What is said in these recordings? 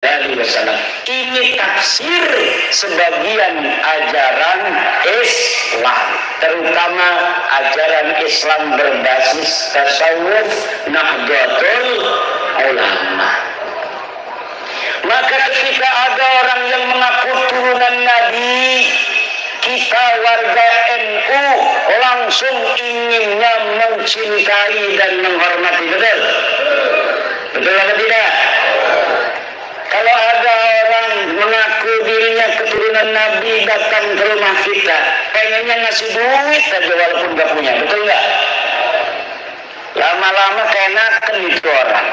Wasallam. Ini tafsir sebagian ajaran Islam, terutama ajaran Islam berbasis tasawuf Nahdlatul Ulama. Maka ketika ada orang yang mengaku turunan Nabi, kita warga NU langsung inginnya mencintai dan menghormati. Betul? Betul atau tidak? Kalau ada orang mengaku dirinya keturunan Nabi datang ke rumah kita, pengennya ngasih duit aja walaupun gak punya. Betul nggak? Lama-lama keenakan itu orang.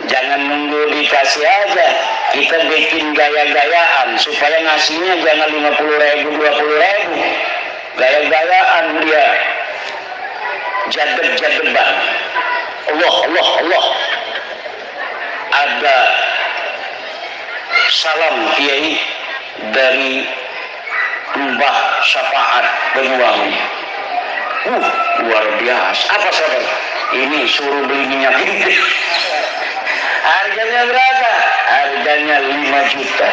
Jangan nunggu dikasih aja, kita bikin gaya-gayaan supaya ngasihnya jangan 50.000, 20.000. Gaya-gayaan dia, jadeb-jadeban. Allah. Ada salam kiai dari Mbah Syafaat Banyuwangi. Luar biasa. Apa sahabat? Ini suruh beli minyak ini. Harganya berapa? Harganya 5 juta.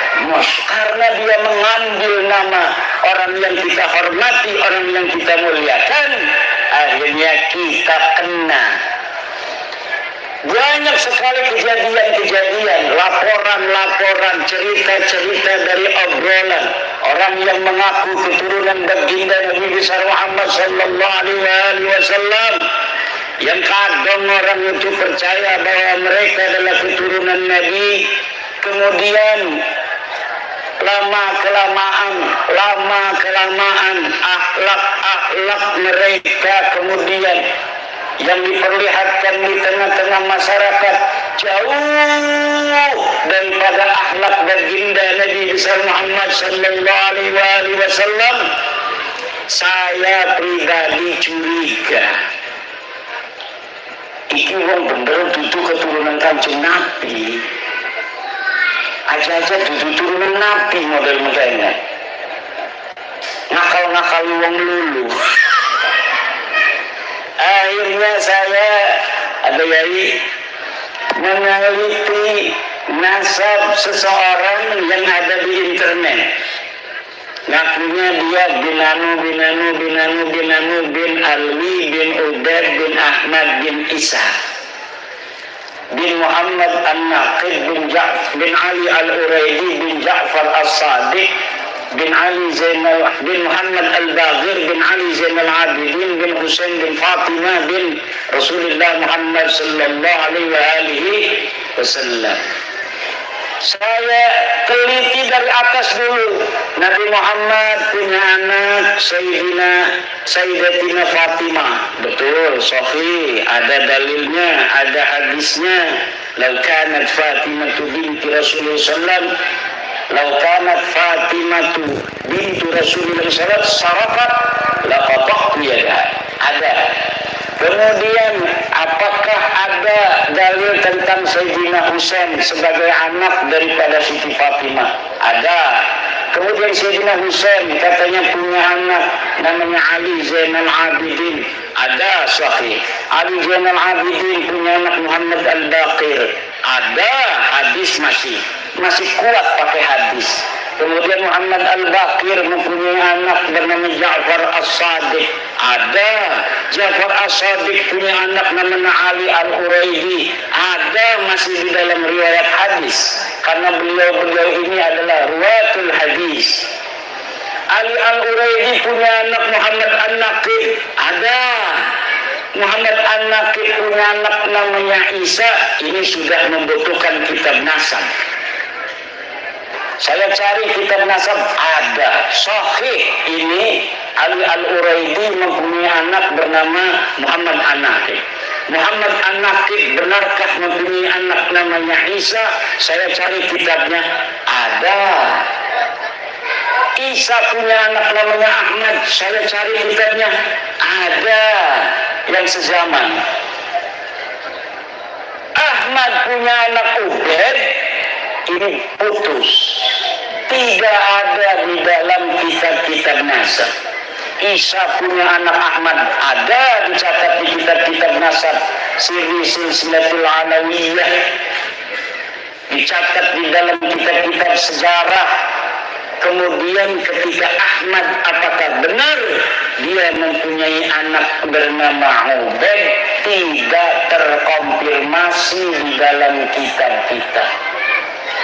Karena dia mengambil nama orang yang kita hormati, orang yang kita muliakan, akhirnya kita kena. Banyak sekali kejadian-kejadian, laporan-laporan, cerita-cerita dari obrolan orang yang mengaku keturunan baginda Nabi besar Muhammad sallallahu alaihi wasallam, yang kadang orang itu percaya bahwa mereka adalah keturunan Nabi, kemudian lama kelamaan akhlak mereka kemudian yang diperlihatkan di tengah-tengah masyarakat jauh daripada akhlak baginda Nabi besar Muhammad sallallahu alaihi wasallam. Saya pribadi curiga iki wong bener dudu keturunan Kanjeng Nabi, aja dudu turunan Nabi model-modelnya, ngakal wong lulu. Akhirnya saya meneliti nasab seseorang yang ada di internet. Ngakunya dia bin Alwi bin Ubaid bin Ahmad bin Isa bin Muhammad An-Naqid bin Ali Al-Uraidi bin Ja'far As-Sadiq bin Ali Zainal bin Muhammad Al-Baghir bin Ali Zainal Abidin bin Husain bin Fatimah bin Rasulullah Muhammad sallallahu alaihi wasallam. Saya teliti dari atas dulu. Nabi Muhammad punya anak Sayyidatina Fatimah. Betul, sahih, ada dalilnya, ada hadisnya. Lau kanat Fatimatu binti Rasulullah sallallahu lau kanat Fatimatu bintu Rasulullah sallallahu sarafat laqata'tu yadaha. Ada. Kemudian apakah ada dalil tentang Sayyidina Husain sebagai anak daripada Siti Fatimah? Ada. Kemudian Sayyidina Husain katanya punya anak namanya Ali Zainal Abidin. Ada, sahih. Ali Zainal Abidin punya anak Muhammad Al-Baqir. Ada, hadis masih kuat pakai hadis. Kemudian Muhammad Al-Baqir mempunyai anak bernama Ja'far As-Sadiq. Ada. Ja'far As-Sadiq punya anak namanya Ali Al-Uraidi. Ada, masih di dalam riwayat hadis. Karena beliau ini adalah ruwatul hadis. Ali Al-Uraidi punya anak Muhammad An-Naqid. Ada. Muhammad An-Naqid punya anak namanya Isa. Ini sudah membutuhkan kitab nasab. Saya cari kitab nasab, ada, sahih. Ini Ali Al-Uraidi mempunyai anak bernama Muhammad An-Naqid. Muhammad An-Naqid benarkah mempunyai anak namanya Isa? Saya cari kitabnya, ada. Isa punya anak namanya Ahmad. Saya cari kitabnya, ada. Yang sezaman. Ahmad punya anak Ubaid. Ini putus, tidak ada di dalam kitab-kitab nasab. Isa punya anak Ahmad, ada dicatat di kitab-kitab nasab Siri Silsilatul Alawiyah. dicatat di dalam kitab-kitab sejarah. Kemudian ketika Ahmad, apakah benar dia mempunyai anak bernama Ubaid, tidak terkonfirmasi di dalam kitab-kitab.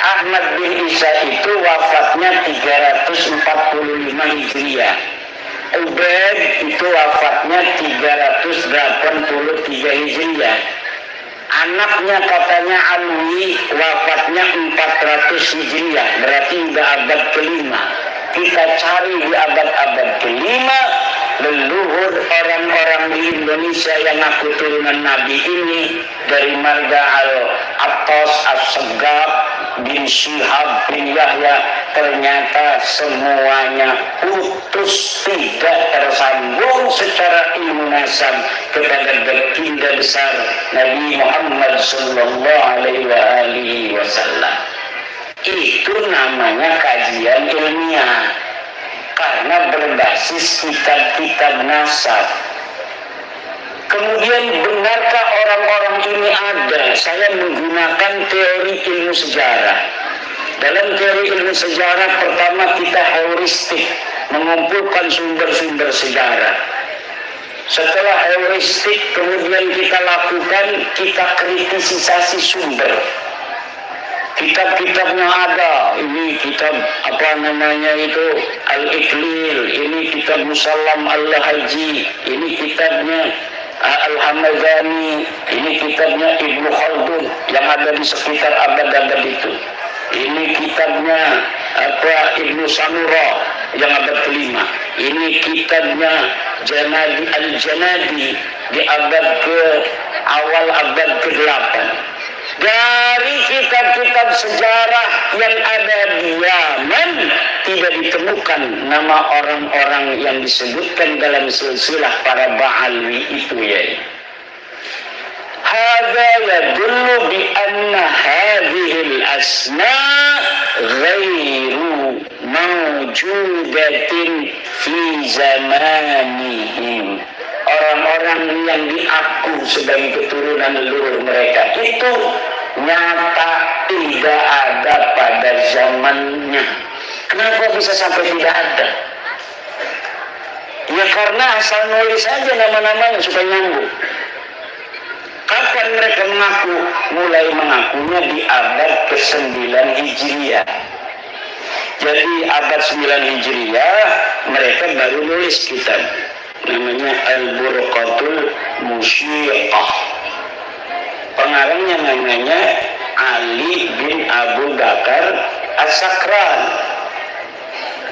Ahmad bin Isa itu wafatnya 345 Hijriah. Ubaid itu wafatnya 383 Hijriah. Anaknya katanya Alwi wafatnya 400 Hijriah, berarti udah abad kelima. Kita cari di abad-abad kelima, leluhur orang-orang di Indonesia yang ngaku turunan Nabi ini, dari marga Al-Attas, As-Segaf, bin Syihab, bin Yahya, ternyata semuanya putus, tidak tersambung secara ilmu nasab kepada baginda besar Nabi Muhammad sallallahu alaihi wasallam. Itu namanya kajian ilmiah, karena berbasis kitab-kitab nasab. Kemudian benarkah orang-orang ini ada? Saya menggunakan teori ilmu sejarah. Dalam teori ilmu sejarah, pertama kita heuristik, mengumpulkan sumber-sumber sejarah. Setelah heuristik, kemudian kita lakukan, kita kritisisasi sumber. Kitab-kitabnya ada, ini kitab apa namanya itu Al-Iqlil, ini kitab Musallam Al-Haji, ini kitabnya Al-Hamadani, ini kitabnya Ibnu Khaldun yang ada di sekitar abad-abad itu. Ini kitabnya Ibnu Samura yang abad kelima. Ini kitabnya Janadi Al-Janadi di abad ke awal abad ke-8. Dari kitab-kitab sejarah yang ada di Yaman tidak ditemukan nama orang-orang yang disebutkan dalam silsilah para Ba'alwi itu ya. Hadza yadullu bi anna hadhihi al-asma' ghairu mawjudatin fi zamanihim. Orang-orang yang diaku sebagai keturunan leluhur mereka itu nyata tidak ada pada zamannya. Kenapa bisa sampai tidak ada? Ya karena asal nulis saja nama-namanya supaya nyambung. Kapan mereka mengaku? Mulai mengakunya di abad ke-9 Hijriah. Jadi abad 9 Hijriah mereka baru nulis kitab. Namanya Al-Burqatul Musyiqah. Pengarangnya namanya Ali bin Abu Bakar As-Sakran.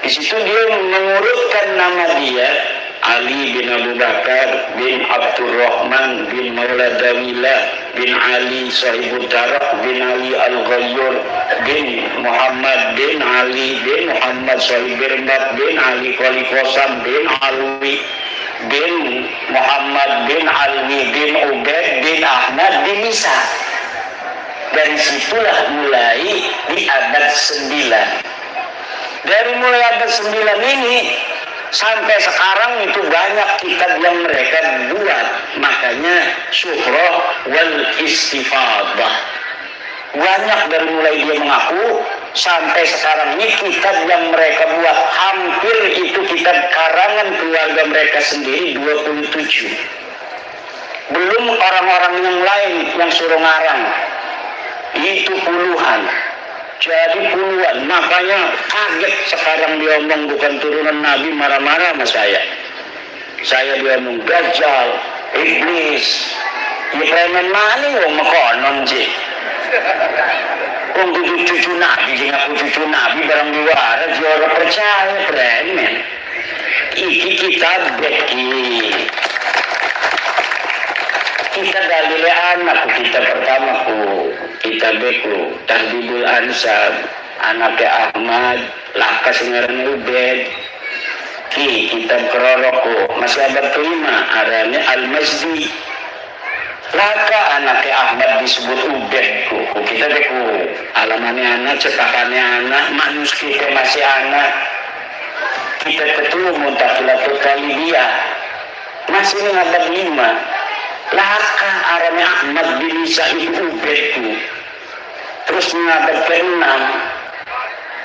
Di situ dia mengurutkan nama dia Ali bin Abu Bakar bin Abdurrahman bin Maula Dawila bin Ali Sahibul Tarak bin Ali Al-Ghayyur bin Muhammad bin Ali bin Muhammad Sahibul Irbat bin Ali Khalifosam bin Alwi bin Muhammad bin Alwi bin Ubaid bin Ahmad bin Isa. Dari situlah mulai di abad 9. Dari mulai abad 9 ini sampai sekarang itu banyak kitab yang mereka buat. Makanya Syuhrah wal Istifadah. Banyak dari mulai dia mengaku sampai sekarang ini kitab yang mereka buat. Hampir itu kitab karangan keluarga mereka sendiri 27. Belum orang-orang yang lain yang suruh ngarang. Itu puluhan. Jadi puluhan. Makanya kaget sekarang dia omong bukan turunan Nabi, marah-marah sama saya. Saya dia omong Dajjal, Iblis. Ya preman mana yang mekonon sih. Untuk cucu Nabi, jangan aku cucu Nabi barang diwara, dia orang percaya preman. Iki kita beki. Kita dalile anak kita pertama kita beku Tahdibul Ansab anaknya Ahmad lakas ngaran Ubaid kitab keroroko masih abad kelima arahnya Al-Mazdi laka anaknya Ahmad disebut Ubaid kita beku alamannya anak cetakannya anak manuskripnya masih anak kita ketemu Muntaqilatul Talibiyah masih abad 5 laka arahnya Ahmad bin Isa itu Ubaidku. terus menghadap ke 6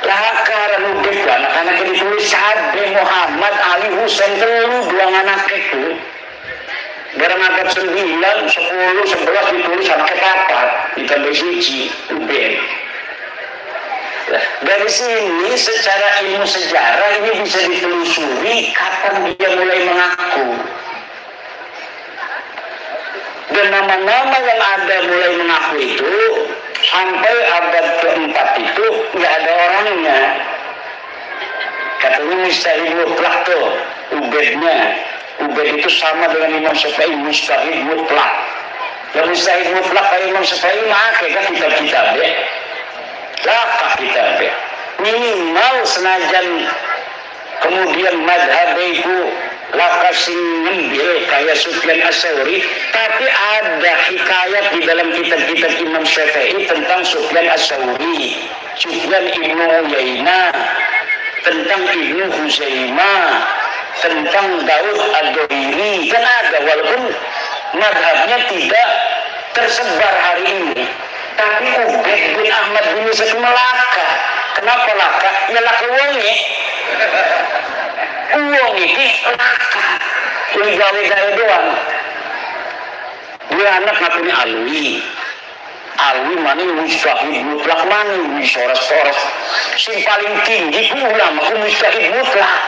lakar nubik anak-anak yang ditulis Sabe Muhammad Ali Husain telu dua anak itu gara ngadap 9, 10, 11 ditulis anak kepapat ditambah siji ubin. Dari sini secara ilmu sejarah ini bisa ditelusuri kapan dia mulai mengaku. Dan nama-nama yang ada mulai mengaku itu sampai abad keempat itu nggak ada orangnya. Katanya mustahil mutlak tuh ubednya. Ubed itu sama dengan Imam Syafi'i, mustahil mutlak. Dan mustahil mutlak kayak Imam Syafi'i maka kitab-kitab ya. Lakah kitab ya. Minimal senajan kemudian madhab itu lakah sing ngembil kayak Sufyan As-Tsauri, tapi ada hikayat di dalam kitab-kitab Imam Syafi'i tentang Sufyan As-Tsauri, Sufyan Ibnu Uyainah, tentang Ibnu Huzaimah, tentang Daud Ad-Dohiri, kan ada walaupun madhabnya tidak tersebar hari ini. Tapi Ubed bin Ahmad bin Yusuf melaka. Kenapa laka? Ya laka uangnya. Uang ini laka. Ini gawe-gawe doang. Dia anak ngakunya Alwi. Alwi mana mustahid mutlak mana soros-soros. Sing paling tinggi ku ulama ku mustahid mutlak.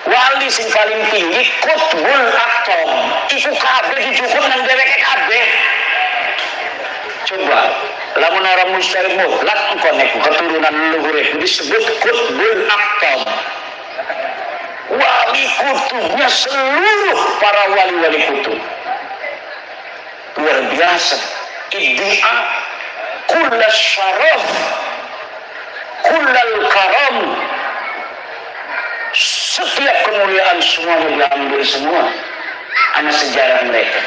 Wali sing paling tinggi Qutbul Atom. Iku kabeh dicukup nang dheweke kabeh. Coba, lamun orang mustahil mutlak engkau neku keturunan leluhur itu disebut Qutbul Atom. Wali kutubnya seluruh para wali-wali kutub. Luar biasa. Iddia kullal syaraf, kullal karam. Setiap kemuliaan semuanya diambil semua. Anak sejarah mereka.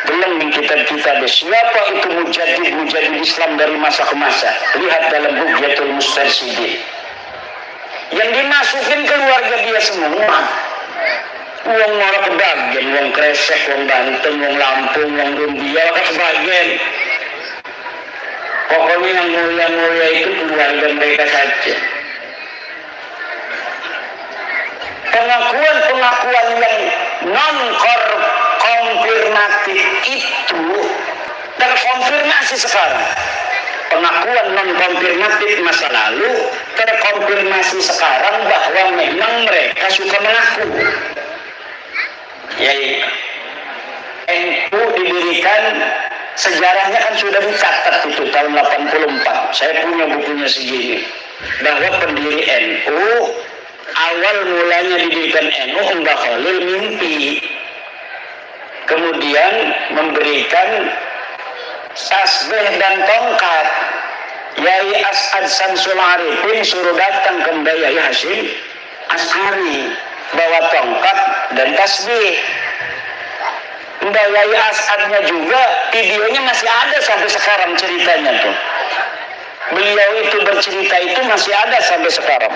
Belum di kitab-kitab siapa itu mujadid Islam dari masa ke masa. Lihat dalam Bughyatul Mustarsyidin. Yang dimasukin keluarga dia semua. Uang mara kebagian, uang Kresek, uang Banten, uang Lampung, uang Rumbia, kebagian. Pokoknya yang mulia-mulia itu keluarga mereka saja. Pengakuan-pengakuan yang non-konfirmatif itu terkonfirmasi sekarang. Pengakuan non-konfirmatif masa lalu terkonfirmasi sekarang bahwa memang mereka suka mengaku. Yaitu NU didirikan, sejarahnya kan sudah dicatat itu tahun 84. Saya punya bukunya segini. Bahwa pendiri NU awal mulanya didirikan NU Mbah Khalil mimpi, kemudian memberikan tasbih dan tongkat. Yai As'ad Samsul Arifin suruh datang ke Mbah Yai Hashim As'ari bawa tongkat dan tasbih. Mbah Yai As'adnya juga videonya masih ada sampai sekarang ceritanya tuh. Beliau itu bercerita itu masih ada sampai sekarang.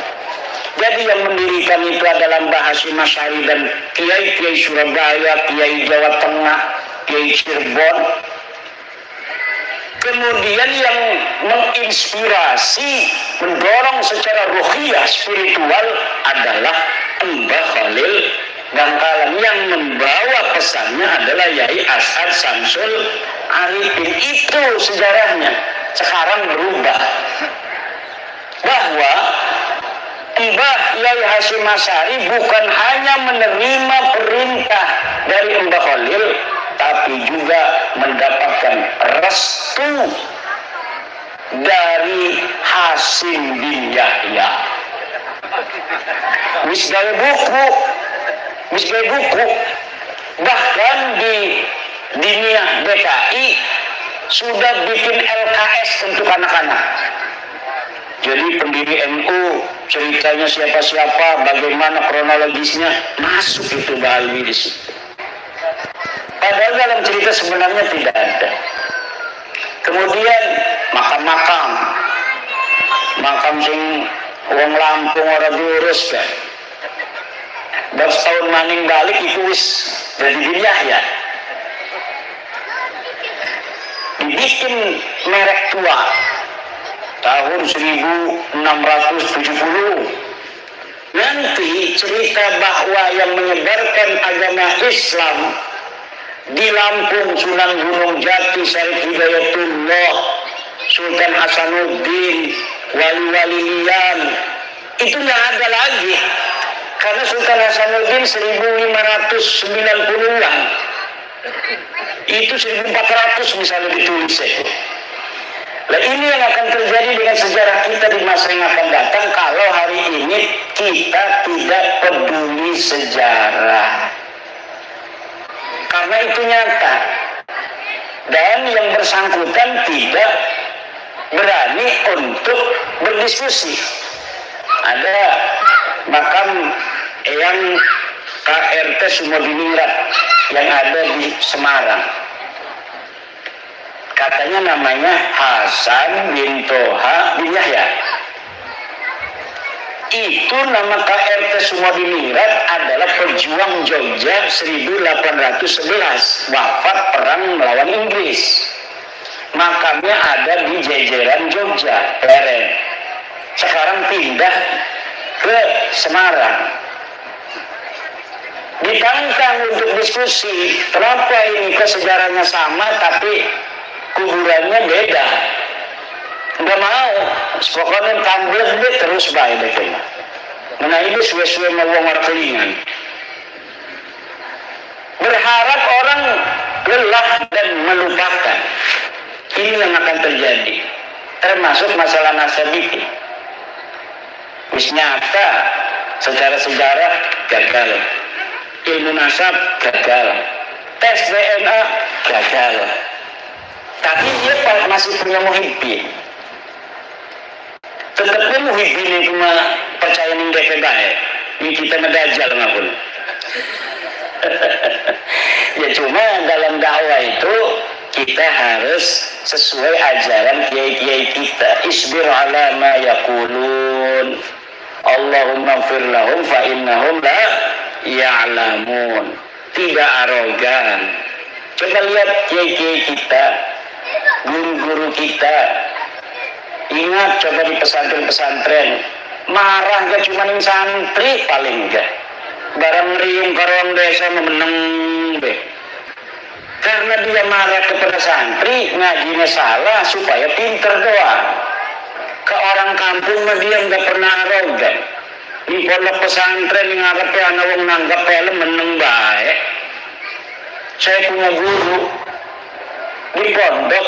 Jadi yang mendirikan itu adalah Mbah Hasyim Asy'ari dan kiai-kiai Surabaya, kiai Jawa Tengah, kiai Cirebon. Kemudian yang menginspirasi, mendorong secara ruhiyah spiritual adalah Mbah Khalil Bangkalan. Yang membawa pesannya adalah Yai As'ad Samsul Arifin. Itu sejarahnya. Sekarang berubah. Bahwa Mbah Yai Hashim Asy'ari bukan hanya menerima perintah dari Mbah Khalil, tapi juga mendapatkan restu dari Hasim bin Yahya. Wis gawe buku, bahkan di Diniyah DKI sudah bikin LKS untuk anak-anak. Jadi pendiri NU ceritanya siapa-siapa, bagaimana kronologisnya, masuk itu Mbah Alwi di situ. Padahal dalam cerita sebenarnya tidak ada. Kemudian makam sing wong Lampung ora diurus kan. Dan setahun maning balik itu wis jadi Yahya. Di bikin merek tua tahun 1670. Nanti cerita bahwa yang menyebarkan agama Islam di Lampung, Sunan Gunung Jati, Syarif Hidayatullah, Sultan Hasanuddin, wali-wali lian, itu nggak ada lagi. Karena Sultan Hasanuddin 1590-an, itu 1400 misalnya ditulis itu. Nah, ini yang akan terjadi dengan sejarah kita di masa yang akan datang kalau hari ini kita tidak peduli sejarah. Karena itu nyata. Dan yang bersangkutan tidak berani untuk berdiskusi. Ada makam Eyang KRT Sumodiningrat yang ada di Semarang. Katanya namanya Hasan bin Toha bin Yahya. Itu nama KRT Sumodiningrat adalah pejuang Jogja 1811, wafat perang melawan Inggris. Makamnya ada di Jejeran Jogja, Pleren. Sekarang pindah ke Semarang. Ditantang untuk diskusi, kenapa ini sejarahnya sama tapi kuburannya beda. Nggak mau, pokoknya tampil dia terus baik betul. Nah ini suwe-suwe mewongar telingan. Berharap orang lelah dan melupakan. Ini yang akan terjadi. Termasuk masalah nasabikin. Wis nyata secara sejarah gagal. Ilmu nasab gagal. Tes DNA gagal. Tapi dia masih punya muhibbin. Tetapnya muhibbin itu percaya ning DP baik. Ini kita medajal ngapun. Ya cuma dalam dakwah itu kita harus sesuai ajaran kiai-kiai kita. Isbir ala ma yaqulun. Allahumma ighfir lahum fa innahum la ya'lamun. Tidak arogan. Coba lihat kiai-kiai kita, guru-guru kita. Ingat coba di pesantren-pesantren, marah gak cuma yang santri paling enggak. Barang riung karang desa memenang deh. Karena dia marah kepada santri, ngajinya salah supaya pinter doang. Ke orang kampung mah dia nggak pernah arogan. Di pondok pesantren yang ngarepe ana wong nanggap film meneng baik. Saya punya guru di pondok,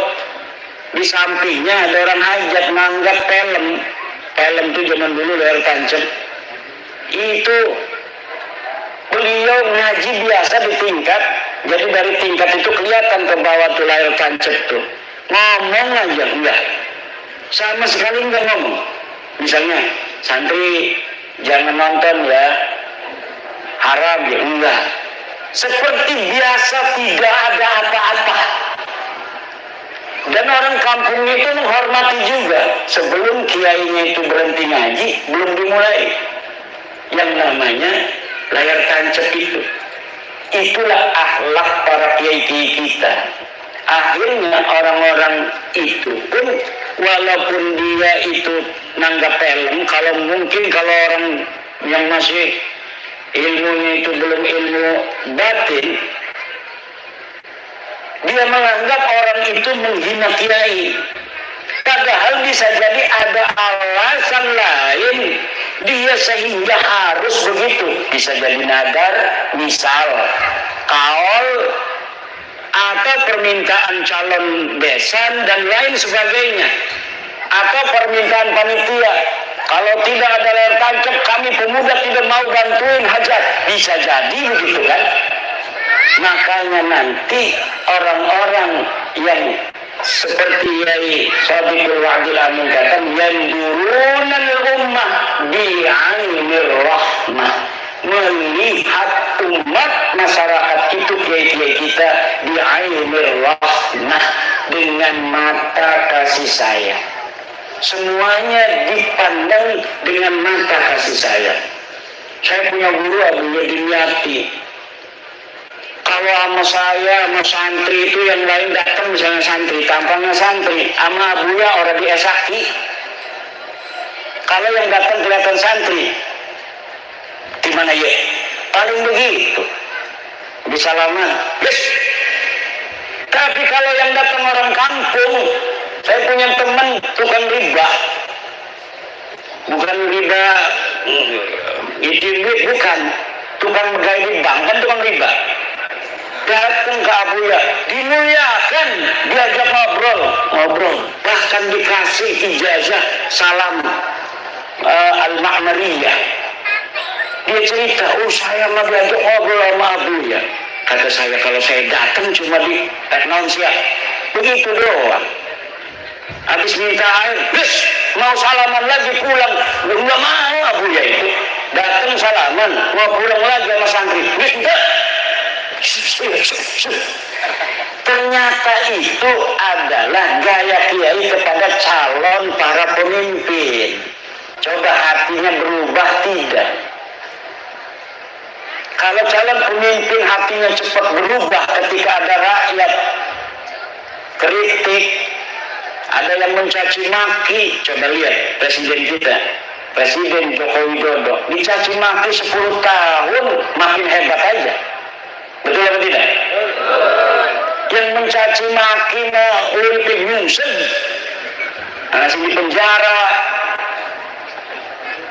di sampingnya ada orang hajat nanggap film. Film itu zaman dulu layar tancap. Itu beliau ngaji biasa di tingkat, jadi dari tingkat itu kelihatan ke bawah tuh layar tancap tuh. Ngomong aja enggak. Sama sekali enggak ngomong. Misalnya, santri jangan nonton ya, haram ya, enggak. Seperti biasa tidak ada apa-apa. Dan orang kampung itu menghormati juga. Sebelum kiainya itu berhenti ngaji, belum dimulai. Yang namanya layar tancap itu. Itulah akhlak para kiai-kiai kita. Akhirnya orang-orang itu pun walaupun dia itu nanggap film, kalau mungkin kalau orang yang masih ilmunya itu belum ilmu batin, dia menganggap orang itu menghina kiai. Padahal bisa jadi ada alasan lain dia sehingga harus begitu. Bisa jadi nadar, misal kaul, atau permintaan calon besan dan lain sebagainya, atau permintaan panitia. Kalau tidak ada layar tancap, kami pemuda tidak mau bantuin hajat. Bisa jadi begitu kan? Makanya nanti orang-orang yang seperti Yai Sadiqul Wa'dil Amin kata, yandurunal ummah bi'ainir rahmah, melihat umat masyarakat itu kiai-kiai kita bi'ainir rahmah, dengan mata kasih sayang. Semuanya dipandang dengan mata kasih sayang. Saya punya guru Abu Dimyati. Kalau sama saya, sama santri itu yang lain datang, misalnya santri, tampangnya santri, sama abuya orang di Esaki. Kalau yang datang kelihatan santri, di mana ya? Paling begitu. Bisalaman, yes. Tapi kalau yang datang orang kampung, saya punya teman tukang riba. Bukan riba itu bukan. Tukang pegawai di bank kan tukang riba. Datang ke abuya, dimuliakan, diajak ngobrol, bahkan dikasih ijazah salam al-Ma'mariyah. Dia cerita, saya mah diajak ngobrol sama abuya. Kata saya, kalau saya datang cuma di teknologi, begitu doang. Habis minta air, yes, mau salaman lagi pulang, nggak mau abuya itu. Datang salaman, mau pulang lagi sama santri, yes, enggak. Ternyata itu adalah gaya kiai kepada calon para pemimpin. Coba hatinya berubah tidak? Kalau calon pemimpin hatinya cepat berubah ketika ada rakyat kritik, ada yang mencaci maki. Coba lihat presiden kita, Presiden Joko Widodo, dicaci maki 10 tahun makin hebat aja. Betul atau tidak? Yang mencaci maki mau uripin nyusen, anak di penjara,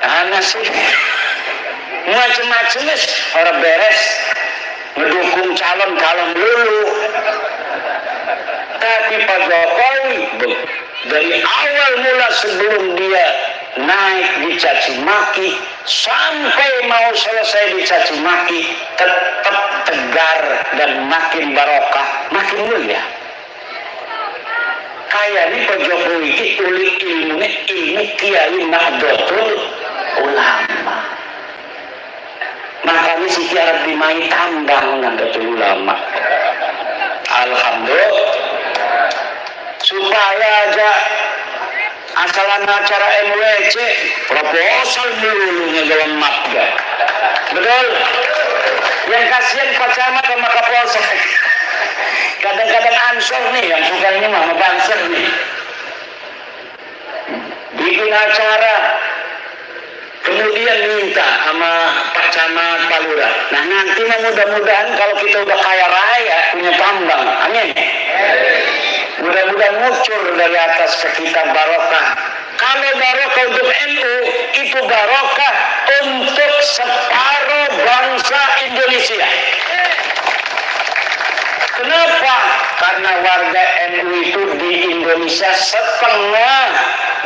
anak sih macam-macam orang beres, mendukung calon dulu. Tapi Pak Jokowi dari awal mula sebelum dia naik dicaci maki sampai mau selesai dicaci maki tetap tegar dan makin barokah, makin mulia. Kayaknya Pak Jokowi itu ilmu Kiai Nahdlatul Ulama. Makanya si Kiai dimain tambang Nahdlatul Ulama. Alhamdulillah. Supaya aja asalan acara MWC proposal dulu ngejalan matga. Betul? Yang kasihan Pak Camat sama Kapolsek. Kadang-kadang ansor nih yang suka ini mah ngebanser nih. Bikin acara kemudian minta sama Pak Camat, Pak Lurah. Nah nanti mudah-mudahan kalau kita udah kaya raya punya tambang, amin. Mudah-mudahan muncul dari atas ke kita barokah. Kalau barokah untuk NU, itu barokah untuk separuh bangsa Indonesia. Kenapa? Karena warga NU itu di Indonesia setengah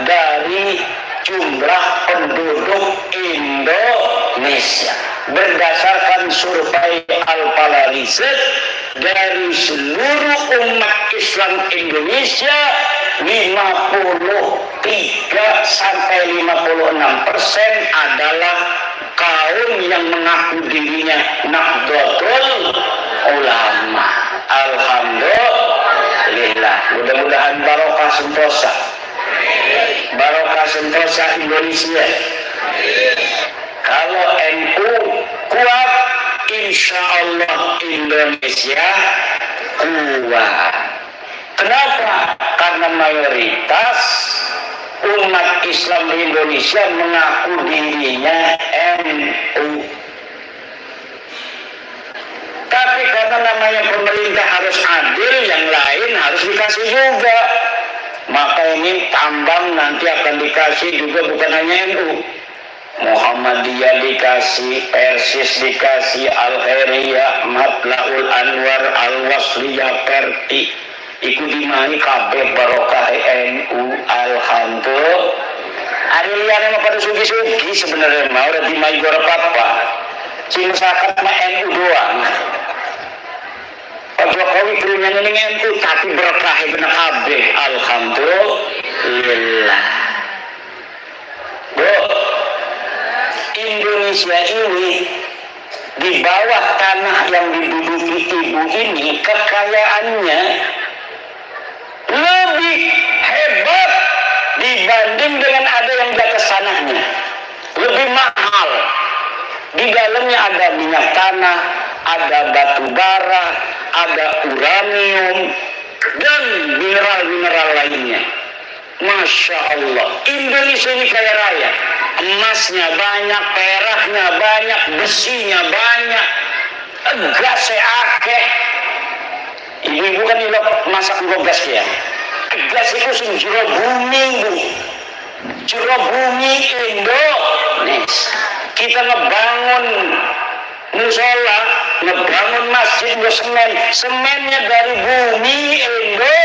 dari jumlah penduduk Indonesia. Berdasarkan survei Al-Palaliset, dari seluruh umat Islam Indonesia 53-56% adalah kaum yang mengaku dirinya Nahdlatul Ulama. Alhamdulillah. Mudah-mudahan barokah sentosa. Barokah sentosa Indonesia. Kalau NU kuat, insya Allah Indonesia kuat. Kenapa? Karena mayoritas umat Islam di Indonesia mengaku dirinya NU. Tapi karena namanya pemerintah harus adil, yang lain harus dikasih juga. Maka ini tambang nanti akan dikasih juga bukan hanya NU. Muhammadiyah dikasih, Persis dikasih, Al-Khairiyah, Matlaul Anwar, Al-Wasliyah, Perti. Iku dimani kabeh barokah NU. Alhamdulillah. Ada liane mah pada sugi-sugi sebenarnya mah udah dimai gora apa. Si masyarakat mah NU doang. Pak Jokowi punya ini NU tapi berkah benar kabeh. Alhamdulillah. Indonesia ini di bawah tanah yang diduduki ibu ini kekayaannya lebih hebat dibanding dengan ada yang di atas tanahnya. Lebih mahal. Di dalamnya ada minyak tanah, ada batu bara, ada uranium, dan mineral-mineral lainnya. Masya Allah, Indonesia ini kaya raya. Emasnya banyak, peraknya banyak, besinya banyak, gasnya akeh. Ibu-ibu kan ilok masak gas ya. Gas itu sing jero bumi, Bu. Jero bumi Indo. Kita ngebangun musola, ngebangun masjid, semennya dari bumi Indo.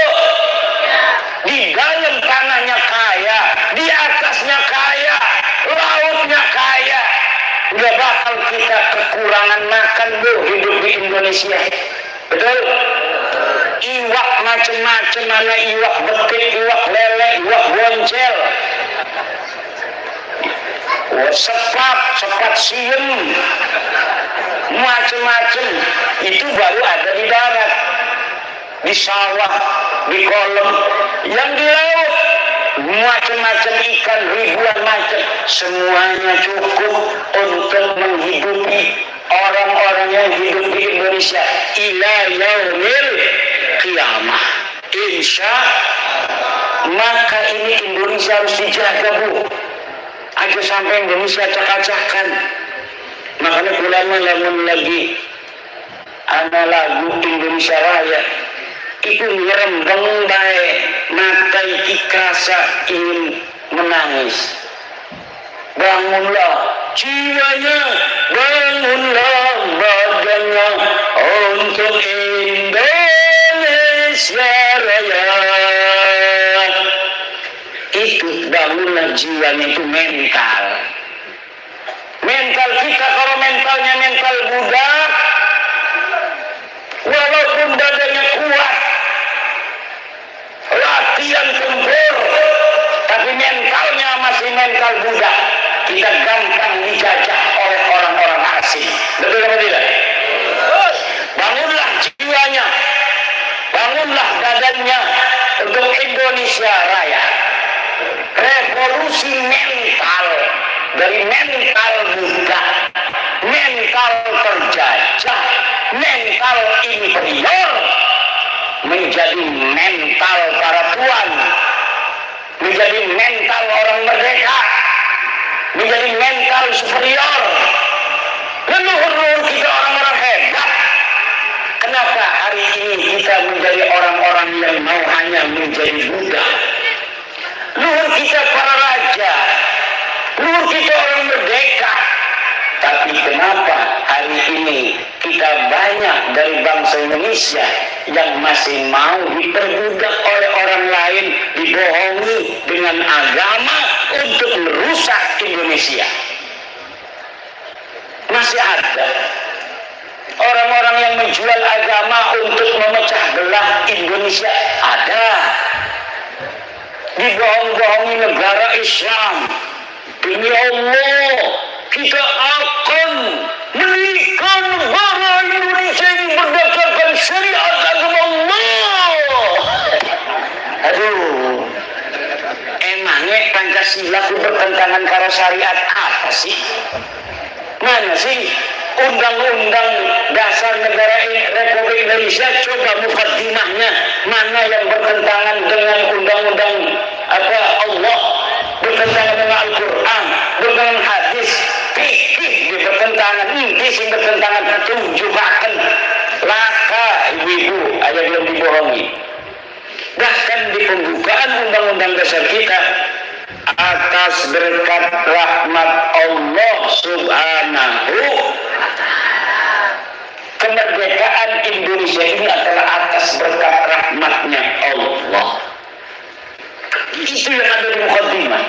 Di dalam tanahnya kaya, di atasnya kaya, lautnya kaya. Nggak bakal kita kekurangan makan, Bu, hidup di Indonesia. Betul? Iwak macam-macam, mana iwak betik, iwak lele, iwak boncel, sepat siem, macam-macam. Itu baru ada di darat, di sawah, di kolam. Yang di laut macam-macam ikan, ribuan macam, semuanya cukup untuk menghidupi orang-orang yang hidup di Indonesia ila yaumil qiyamah. Insya maka ini Indonesia harus dijaga, Bu. Aja sampai Indonesia acak-acakan. Makanya ulama lamun lagi ana lagu Indonesia Raya itu ngerembeng baik, mata iki kerasa ingin menangis. Bangunlah jiwanya, bangunlah badannya untuk Indonesia Raya. Itu bangunlah jiwanya, itu mental. Mental kita kalau mentalnya mental budak, walaupun badannya kuat, latihan tempur, tapi mentalnya masih mental budak, kita gampang dijajah oleh orang-orang asing. Betul atau tidak? Bangunlah jiwanya, bangunlah badannya untuk Indonesia Raya. Revolusi mental, dari mental budak, mental terjajah, mental inferior, menjadi mental para tuan, menjadi mental orang merdeka, menjadi mental superior. Leluhur-leluhur kita orang-orang hebat. Kenapa hari ini kita menjadi orang-orang yang mau hanya menjadi budak? Leluhur kita para raja, leluhur kita orang merdeka. Tapi kenapa hari ini kita banyak dari bangsa Indonesia yang masih mau diperbudak oleh orang lain, dibohongi dengan agama untuk merusak Indonesia? Masih ada orang-orang yang menjual agama untuk memecah belah Indonesia. Ada. Dibohong-bohongi negara Islam. Demi Allah, kita akan meninggikan negara Indonesia ini berdasarkan syariat agama Allah. Aduh, emangnya Pancasila itu bertentangan karo syariat apa sih? Mana sih undang-undang dasar negara Republik Indonesia? Coba mukaddimahnya, mana yang bertentangan dengan undang-undang apa Allah, bertentangan dengan Al-Quran, bertentangan hadis, fikih bertentangan, ini sih bertentangan. Tunjukkan laka ibu-ibu, ada belum dibohongi. Bahkan di pembukaan undang-undang dasar kita, atas berkat rahmat Allah Subhanahu, kemerdekaan Indonesia ini adalah atas berkat rahmatnya Allah. Itu yang ada di mukaddimah.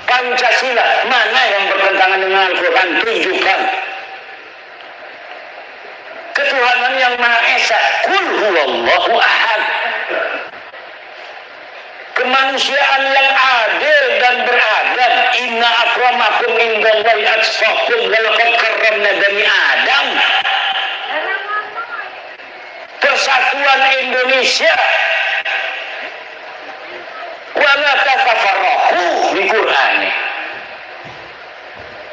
Pancasila, mana yang bertentangan dengan Al-Quran? Tunjukkan. Ketuhanan yang Maha Esa, Qul huwallahu ahad. Kemanusiaan yang adil dan beradab. Inna akramakum indallahi atqakum wa laqad karramna bani Adam. Persatuan Indonesia. Wala tatafarraqu di Quran.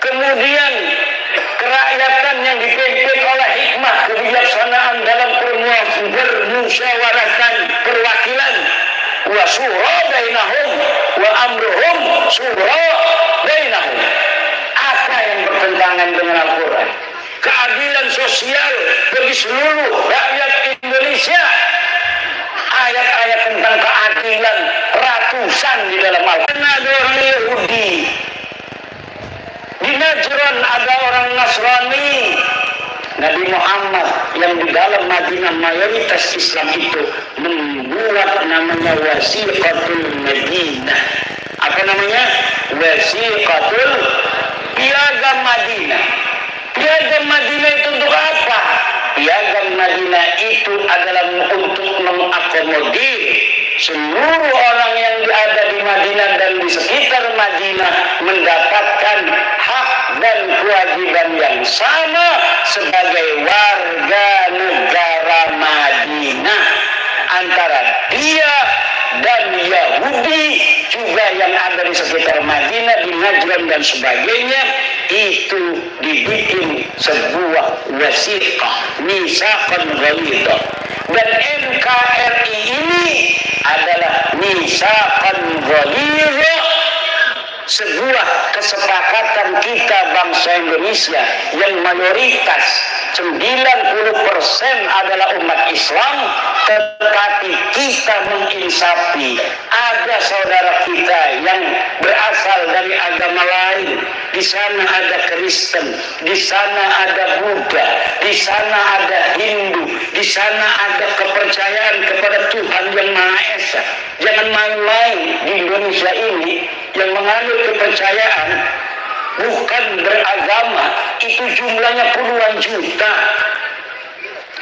Kemudian kerakyatan yang dipimpin oleh hikmah hikmah kebijaksanaan dalam permusyawaratan perwakilan. Wa syura bainahum wa amruhum syura bainahum. Apa yang bertentangan dengan Al-Quran? Keadilan sosial bagi seluruh rakyat Indonesia. Ayat-ayat tentang keadilan ratusan di dalam Al-Quran. Ada orang Yahudi, di Najran ada orang Nasrani. Nabi Muhammad yang di dalam Madinah mayoritas Islam itu membuat namanya Wasiqatul Madinah. Apa namanya? Wasiqatul Piagam Madinah. Piagam Madinah itu untuk apa? Piagam Madinah itu adalah untuk mengakomodir seluruh orang yang ada di Madinah dan di sekitar Madinah mendapatkan hak dan kewajiban yang sama sebagai warga negara Madinah. Antara dia dan Yahudi juga yang ada di sekitar Madinah, di Najran dan sebagainya, itu dibikin sebuah wasiqah, misaqan ghalidha. Dan NKRI ini adalah misaqan ghalidha, sebuah kesepakatan kita bangsa Indonesia yang mayoritas 90% adalah umat Islam, tetapi kita menginsafi ada saudara kita yang berasal dari agama lain. Di sana ada Kristen, di sana ada Buddha, di sana ada Hindu, di sana ada kepercayaan kepada Tuhan yang Maha Esa. Jangan main-main di Indonesia ini yang menganut kepercayaan bukan beragama itu jumlahnya puluhan juta.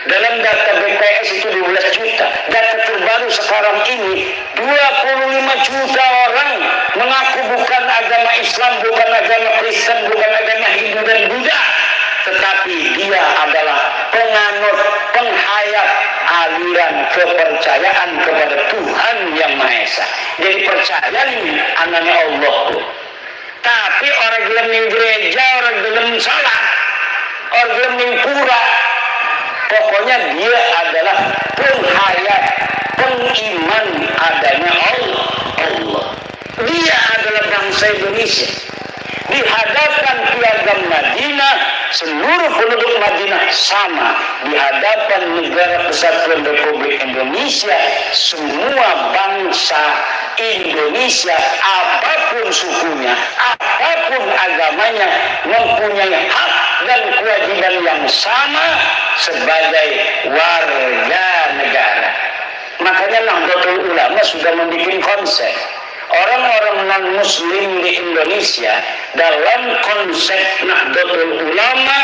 Dalam data BPS itu 12 juta. Data terbaru sekarang ini 25 juta orang mengaku bukan agama Islam, bukan agama Kristen, bukan agama Hindu dan Buddha, tetapi dia adalah penganut, penghayat aliran kepercayaan kepada Tuhan yang Maha Esa. Jadi percaya nih anaknya Allah tuh. Tapi orang gelem ning gereja, orang gelem salat, orang gelem ning pura, pokoknya dia adalah penghayat, pengiman adanya Allah. Dia adalah bangsa Indonesia. Di hadapan Piagam Madinah, seluruh penduduk Madinah sama. Di hadapan Negara Kesatuan Republik Indonesia, semua bangsa Indonesia, apapun sukunya, apapun agamanya, mempunyai hak dan kewajiban yang sama sebagai warga negara. Makanya Nahdlatul Ulama sudah membuat konsep. Orang-orang non-muslim di Indonesia dalam konsep Nahdlatul Ulama,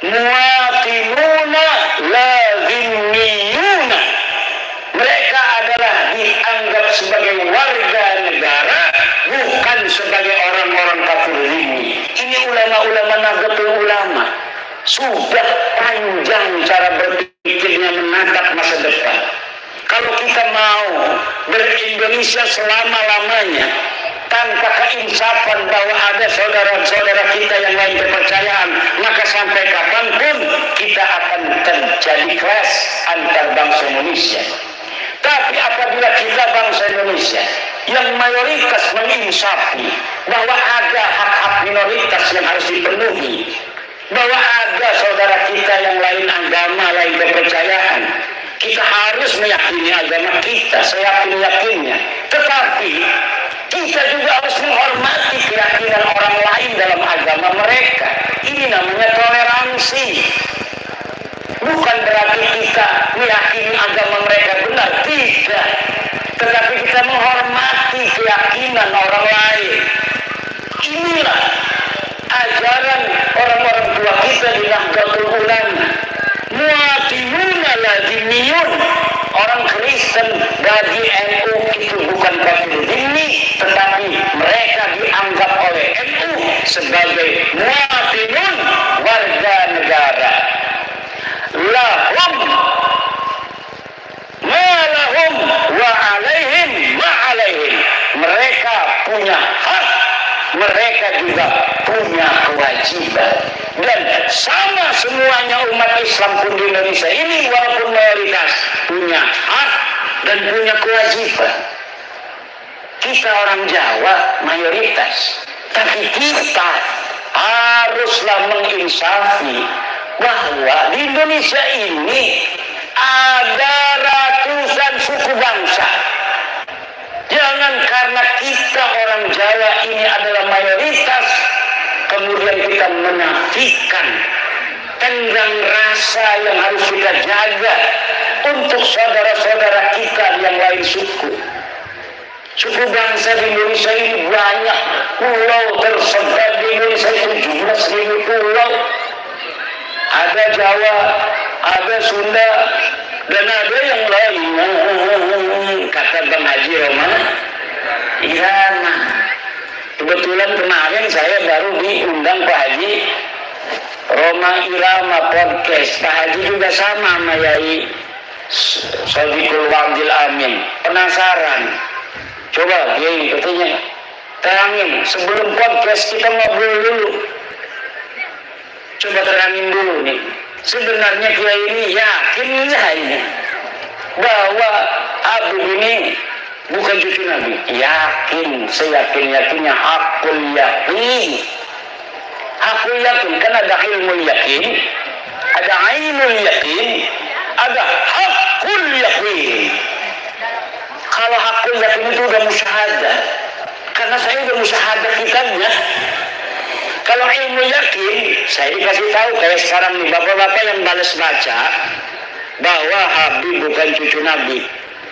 muwatinuna lazimiyuna, mereka adalah dianggap sebagai warga negara, bukan sebagai orang-orang kafir zimmi. Ini ulama-ulama Nahdlatul Ulama sudah panjang cara berpikirnya menatap masa depan. Kalau kita mau ber-Indonesia selama-lamanya tanpa keinsafan bahwa ada saudara-saudara kita yang lain kepercayaan, maka sampai kapanpun kita akan terjadi clash antar bangsa Indonesia. Tapi apabila kita bangsa Indonesia yang mayoritas menginsafi bahwa ada hak-hak minoritas yang harus dipenuhi, bahwa ada saudara kita yang lain agama, lain kepercayaan, kita harus meyakini agama kita, seyakin-yakinnya. Tetapi kita juga harus menghormati keyakinan orang lain dalam agama mereka. Ini namanya toleransi. Bukan berarti kita meyakini agama mereka benar, tidak. Tetapi kita menghormati keyakinan orang lain. Inilah ajaran orang-orang tua kita di Nahdlatul Ulama. Muwatinuna lazimiyun, orang Kristen bagi NU itu bukan kafir zimmi, tetapi mereka dianggap oleh NU sebagai muwatinun, warga negara. Lahum ma lahum wa alaihim ma alaihim, mereka punya hak mereka juga punya kewajiban. Dan sama semuanya umat Islam pun di Indonesia ini walaupun mayoritas punya hak dan punya kewajiban. Kita orang Jawa mayoritas, tapi kita haruslah menginsafi bahwa di Indonesia ini ada ratusan suku bangsa. Jangan karena kita orang Jawa ini adalah mayoritas, kemudian kita menafikan tenggang rasa yang harus kita jaga untuk saudara-saudara kita yang lain suku. Suku bangsa di Indonesia ini banyak, pulau tersebar di Indonesia 17.000 pulau. Ada Jawa, ada Sunda, dan ada yang lain. Kata Bang Haji Roma Irama. Kebetulan kemarin saya baru diundang Pak Haji Roma Irama podcast. Pak Haji juga sama sama Yai Sadiqul Wardil Amin. Penasaran? Coba Yai katanya terangin sebelum podcast kita ngobrol dulu. Coba terangin dulu nih. Sebenarnya Kiai ini yakin ini bahwa Habib ini bukan cucu Nabi. Yakin, seyakin-yakinnya hakul yakin. Hakul yakin, kan ada ilmu yakin, ada ainul yakin, ada hakul yakin. Kalau hakul yakin itu udah musyahadah, karena saya udah musyahadah kitabnya. Kalau ilmu yakin, saya dikasih tahu kayak sekarang nih bapak-bapak yang balas baca bahwa Habib bukan cucu Nabi.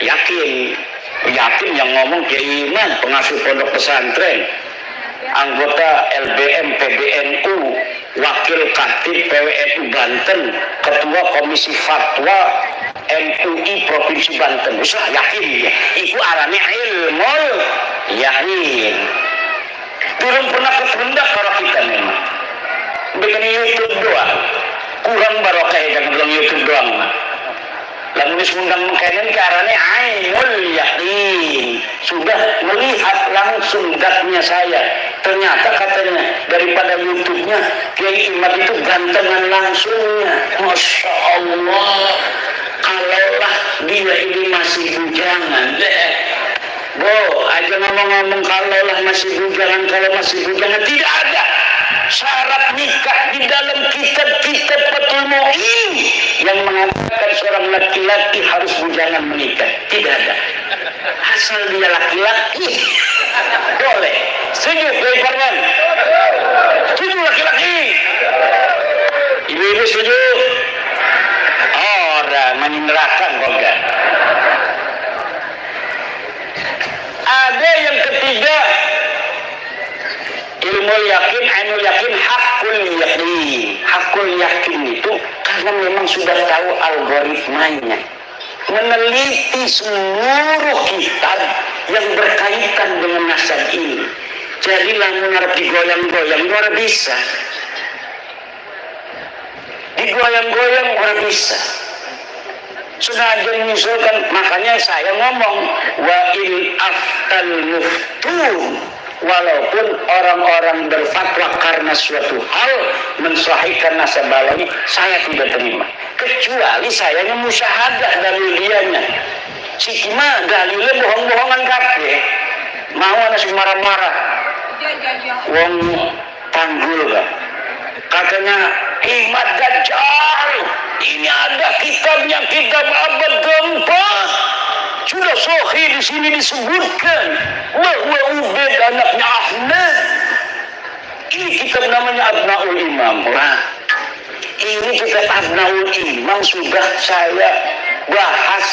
Yakin yang ngomong Kiai Iman, pengasuh pondok pesantren, anggota LBM PBNU, wakil katib PWNU Banten, ketua komisi fatwa MUI Provinsi Banten. Bisa yakin ya? Itu arane ilmu yakin. Belum pernah ketendak kalau kita memang bikin YouTube doang, kurang barokah ya jangan bilang YouTube doang. Lalu disundang mengkainin karena ainul yakin, sudah melihat langsung datnya saya. Ternyata katanya daripada YouTube-nya Kiai Imad itu gantengan langsungnya. Masya Allah, kalaulah dia ini masih bujangan Bo, aja ngomong-ngomong kalaulah masih bujangan, kalau masih bujangan tidak ada syarat nikah di dalam kitab-kitab Fathul Mu'in yang mengatakan seorang laki-laki harus bujangan menikah. Tidak ada. Asal dia laki-laki boleh. Setuju, Kiai Farman? Setuju laki-laki? Ibu-ibu setuju? Orang menyenderahkan kok enggak. Ada yang ketiga, ilmu yakin, ainul yakin, hakul yakin. Hakul yakin itu karena memang sudah tahu algoritmanya, meneliti seluruh kitab yang berkaitan dengan nasab ini. Jadi lamun arep digoyang-goyang ora bisa. Digoyang-goyang ora bisa. Sengaja mengusulkan, makanya saya ngomong wa il aftal muftun, walaupun orang-orang berfatwa karena suatu hal mensahihkan nasab balawi, saya tidak terima kecuali saya musyahadah dalil dianya. Si kima dalilnya bohong-bohongan kabeh, mau ana sing marah-marah wong tanggul kan katanya Imad Dajjal ini ada kitabnya, kitab abad keempat sudah sahih di sini disebutkan bahwa Ubaid anaknya Ahmad. Ini kitab namanya Abnaul Imam. Nah, ini kitab Abnaul Imam sudah saya bahas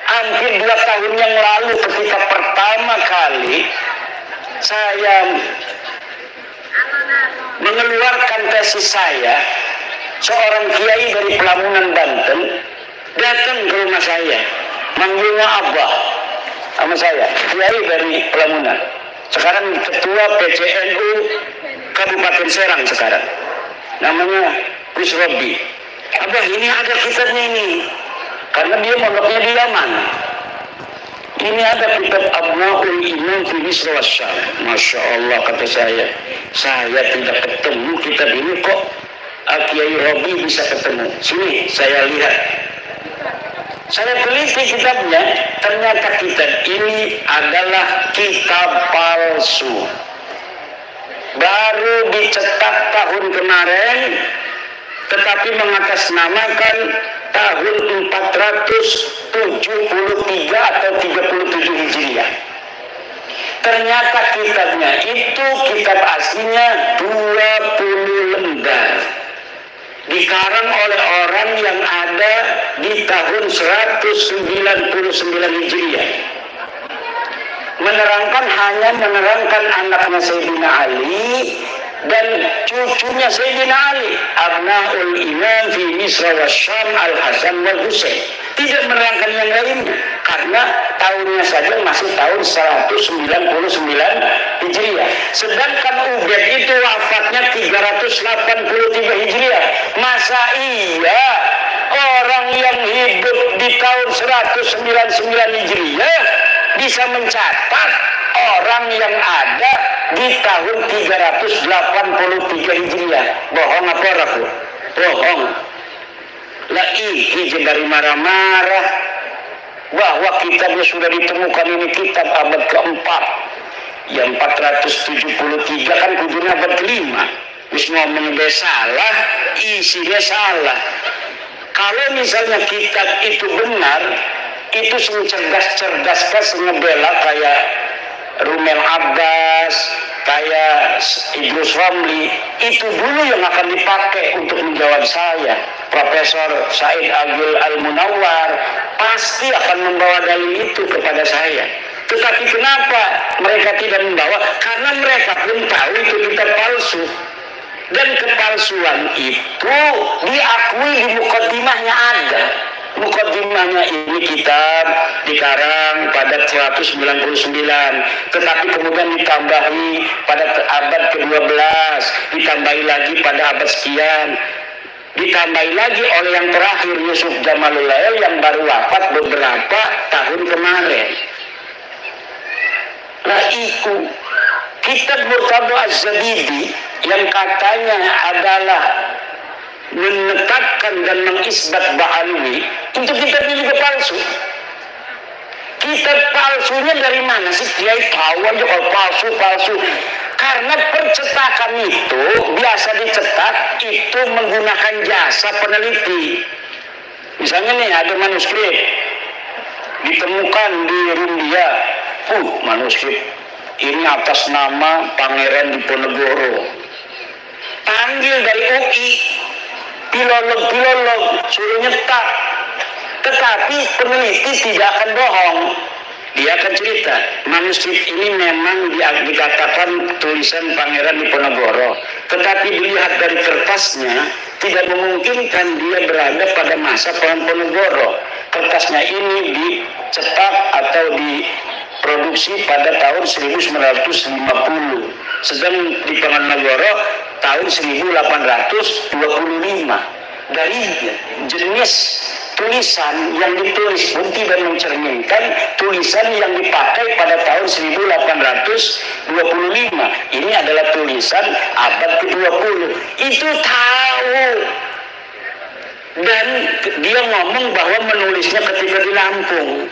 hampir 2 tahun yang lalu ketika pertama kali saya mengeluarkan tesis saya. Seorang kiai dari Pelamunan Banten datang ke rumah saya, manggilnya Abah sama saya, kiai dari Pelamunan, sekarang ketua PCNU Kabupaten Serang sekarang, namanya Gus Robi. Abah, ini ada kitabnya ini, karena dia mondoknya di Yaman. Ini ada kitab Abnaul Imam al-Imam fi Misr wa Syam. Masya Allah, kata saya tidak ketemu kitab ini, kok Kiai Robi bisa ketemu. Sini saya lihat, saya teliti kitabnya, ternyata kitab ini adalah kitab palsu. Baru dicetak tahun kemarin, tetapi mengatasnamakan tahun 473 atau 37 Hijriah. Ternyata kitabnya itu, kitab aslinya 20 lembar. Dikarang oleh orang yang ada di tahun 199 Hijriah. Hanya menerangkan anaknya Sayyidina Ali dan cucunya Sayyidina Ali, Abnaul Imam fi Misr wa Syam Al-Hasan wal Husain. Tidak menerangkan yang lainnya, karena tahunnya saja masih tahun 199 Hijriah. Sedangkan Ubaid itu wafatnya 383 Hijriah. Masa iya orang yang hidup di tahun 199 Hijriah bisa mencatat orang yang ada di tahun 383 Hijriah? Bohong apa ragu? Bohong. Lah iki dari marah-marah bahwa kitabnya sudah ditemukan, ini kitab abad keempat. Yang 473 kan kudunya abad kelima. Wis ngomong dia salah, isinya salah. Kalau misalnya kitab itu benar, itu cerdas-cerdas ngebela kayak Rumel Abbas, kayak Idrus Ramli, itu dulu yang akan dipakai untuk menjawab saya. Profesor Said Agil Al-Munawwar pasti akan membawa dalil itu kepada saya. Tetapi kenapa mereka tidak membawa? Karena mereka pun tahu itu kitab palsu. Dan kepalsuan itu diakui di mukaddimahnya ada. Mukaddimahnya ini kitab dikarang pada 199, tetapi kemudian ditambahi pada abad ke-12, ditambahi lagi pada abad sekian, ditambahi lagi oleh yang terakhir Yusuf Jamalul Lail yang baru wafat beberapa tahun kemarin. Nah itu kitab Murtadha Az-Zabidi yang katanya adalah menetapkan dan mengisbat Ba'alwi, itu kitabnya juga palsu. Kitab palsunya dari mana sih? Dia tahu aja kalau palsu. Karena percetakan itu biasa dicetak itu menggunakan jasa peneliti. Misalnya nih ada manuskrip ditemukan di Rumbia, manuskrip ini atas nama Pangeran Diponegoro. Panggil dari UI, filolog suruh nyetak. Tetapi peneliti tidak akan bohong. Dia akan cerita, manuskrip ini memang dikatakan tulisan Pangeran Diponegoro, tetapi dilihat dari kertasnya tidak memungkinkan dia berada pada masa Diponegoro. Kertasnya ini dicetak atau diproduksi pada tahun 1950, sedang Diponegoro tahun 1825. Dari jenis tulisan yang ditulis pun tidak mencerminkan tulisan yang dipakai pada tahun 1825. Ini adalah tulisan abad ke-20. Itu tahu. Dan dia ngomong bahwa menulisnya ketika di Lampung.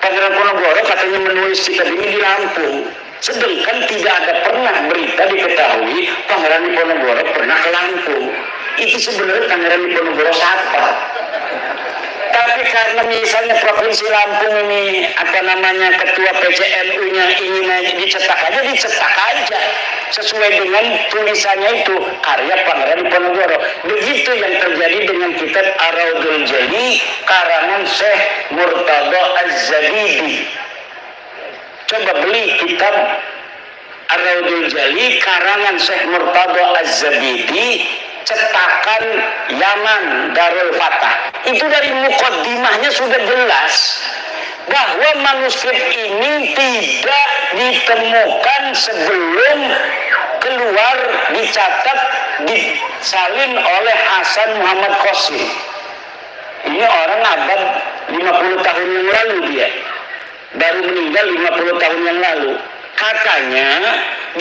Pangeran Diponegoro katanya menulis kitab ini di Lampung. Sedangkan tidak ada pernah berita diketahui Pangeran Diponegoro pernah ke Lampung. Itu sebenarnya Pangeran Diponegoro siapa? Tapi karena misalnya Provinsi Lampung ini ketua PCNU-nya ingin dicetak aja sesuai dengan tulisannya itu karya Pangeran Diponegoro. Begitu yang terjadi dengan kitab Ar-Raudul Jali karangan Syekh Murtadha Az-Zabidi. Coba beli kitab Ar-Raudul Jali karangan Syekh Murtadha Az-Zabidi, cetakan Yaman Darul Fatah. Itu dari mukaddimahnya sudah jelas bahwa manuskrip ini tidak ditemukan sebelum keluar, dicatat, disalin oleh Hasan Muhammad Qasim. Ini orang abad 50 tahun yang lalu dia. baru meninggal 50 tahun yang lalu. Katanya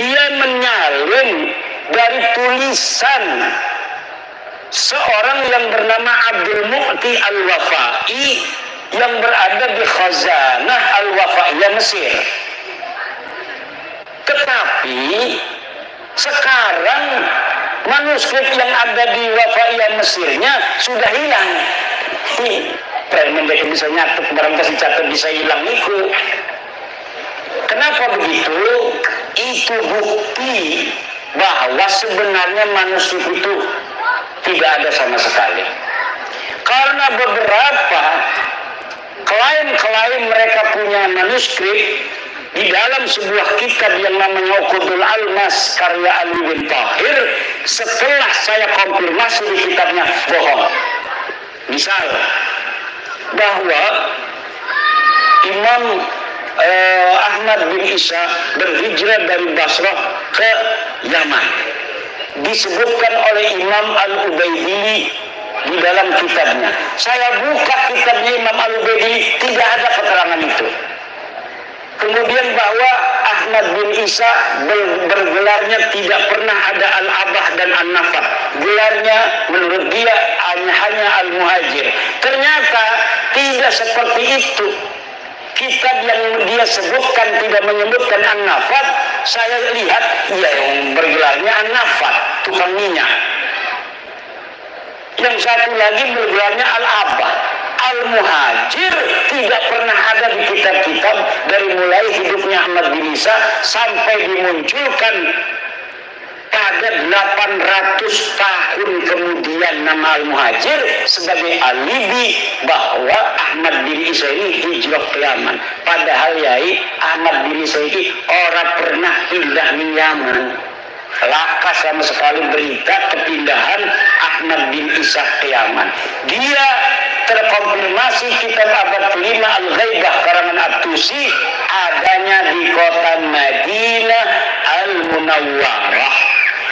dia menyalin dari tulisan seorang yang bernama Abdul Mu'ti Al-Wafai yang berada di Khazanah Al-Wafaiyah Mesir. Tetapi sekarang manuskrip yang ada di Wafaiyah Mesirnya sudah hilang. Mereka bisa nyatet, barang kasih catat bisa hilang itu. Kenapa begitu? Itu bukti bahwa sebenarnya manuskrip itu tidak ada sama sekali. Karena beberapa klaim mereka punya manuskrip di dalam sebuah kitab yang namanya Uqudul Almas karya Ali bin Tahir, setelah saya konfirmasi di kitabnya bohong. Misal bahwa Imam Ahmad bin Isa berhijrah dari Basrah ke Yaman. Disebutkan oleh Imam Al-Ubaidili di dalam kitabnya. Saya buka kitabnya Imam Al-Ubaidili, tidak ada keterangan itu. Kemudian bahwa Ahmad bin Isa bergelarnya tidak pernah ada Al-Abah dan An-Nafar. Gelarnya menurut dia hanya Al-Muhajir. Ternyata tidak seperti itu. Kitab yang dia sebutkan tidak menyebutkan An-Nafar. Saya lihat ya yang bergelarnya An-Nafar, tukang minyak. Yang satu lagi bergelarnya Al-Abah. Al-Muhajir tidak pernah ada di kitab-kitab dari mulai hidupnya Ahmad bin Isa sampai dimunculkan pada 800 tahun kemudian nama Al-Muhajir sebagai alibi bahwa Ahmad bin Isa ini hijrah ke Yaman. Padahal yai Ahmad bin Isa ini orang pernah pindah ke Yaman. Laka sama sekali berita kepindahan Ahmad bin Isa ke Yaman. Dia terkonfirmasi kitab abad kelima Al-Ghaibah karangan At-Tusi adanya di kota Madinah Al-Munawwarah.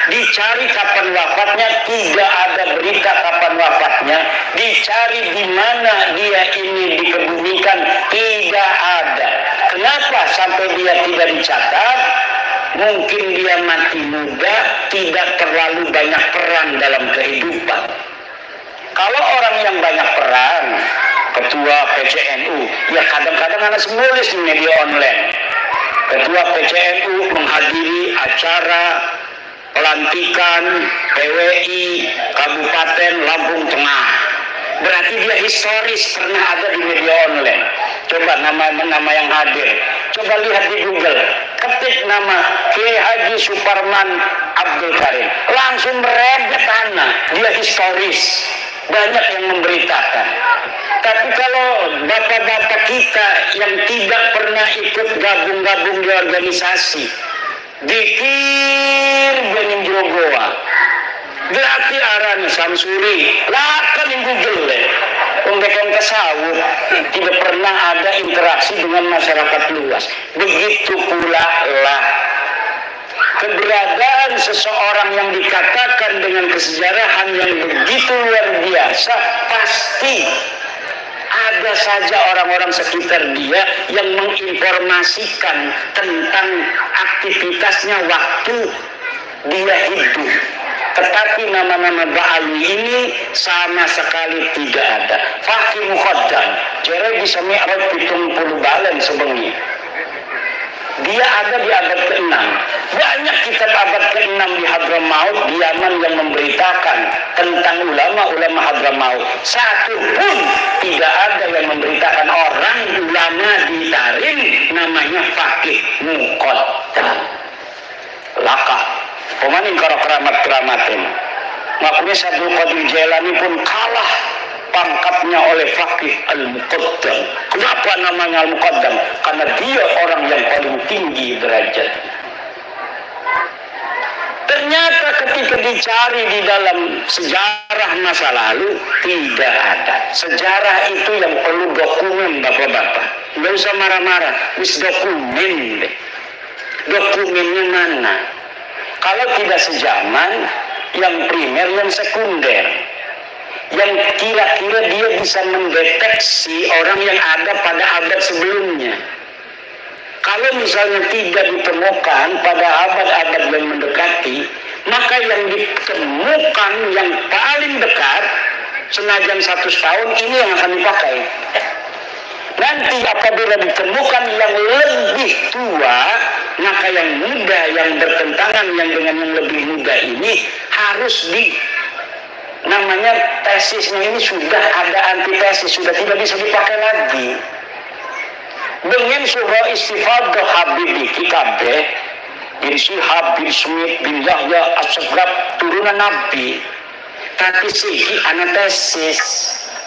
Dicari kapan wafatnya, tidak ada berita kapan wafatnya. Dicari di mana dia ini dikebumikan, tidak ada. Kenapa sampai dia tidak dicatat? Mungkin dia mati muda, tidak terlalu banyak peran dalam kehidupan. Kalau orang yang banyak peran, ketua PCNU, ya kadang-kadang anak menulis di media online. Ketua PCNU menghadiri acara pelantikan PWI Kabupaten Lampung Tengah. Berarti dia historis pernah ada di media online. Coba nama yang hadir. Coba lihat di Google. Ketik nama Kiai Haji Suparman Abdul Karim. Langsung merebet tanah. Dia historis. Banyak yang memberitakan. Tapi kalau bapak-bapak kita yang tidak pernah ikut gabung-gabung di organisasi, dikir bening Jogoa, berarti arani Samsuri, lakan yang Google deh. Untuk yang tasawuf tidak pernah ada interaksi dengan masyarakat luas. Begitu pula lah keberadaan seseorang yang dikatakan dengan kesejarahan yang begitu luar biasa, pasti ada saja orang-orang sekitar dia yang menginformasikan tentang aktivitasnya waktu dia hidup. Tetapi nama-nama Ba'alwi ini sama sekali tidak ada. Fakih Mukhaddam, jadi bisa mi'raj 70 balen sebengi. Dia ada di abad ke-6. Banyak kitab abad ke-6 di Hadramaut, di Yaman yang memberitakan tentang ulama-ulama Hadramaut. Satu pun tidak ada yang memberitakan orang ulama di Tarim namanya Fakih Mukhaddam. Laka. Pemanin karo keramat-keramatin. Makanya Syaikhul Qadir Jailani pun kalah pangkatnya oleh Fakih Al-Muqaddam. Kenapa namanya Al-Muqaddam? Karena dia orang yang paling tinggi derajat. Ternyata ketika dicari di dalam sejarah masa lalu, tidak ada. Sejarah itu yang perlu dokumen, bapak-bapak. Nggak usah marah-marah, wis dokumen deh. Dokumennya mana? Kalau tidak sejaman, yang primer, yang sekunder. Yang kira-kira dia bisa mendeteksi orang yang ada pada abad sebelumnya. Kalau misalnya tidak ditemukan pada abad-abad yang mendekati, maka yang ditemukan yang paling dekat, senajan 100 tahun, ini yang akan dipakai. Nanti apabila ditemukan yang lebih tua, maka yang muda, yang bertentangan yang dengan yang lebih muda ini harus namanya tesisnya ini sudah ada antitesis, sudah tidak bisa dipakai lagi. Dengan surah istifadah Habib Kikabe bin Syihab bin Smith bin Yahya As-Sagrab turunan Nabi, tapi sih antesis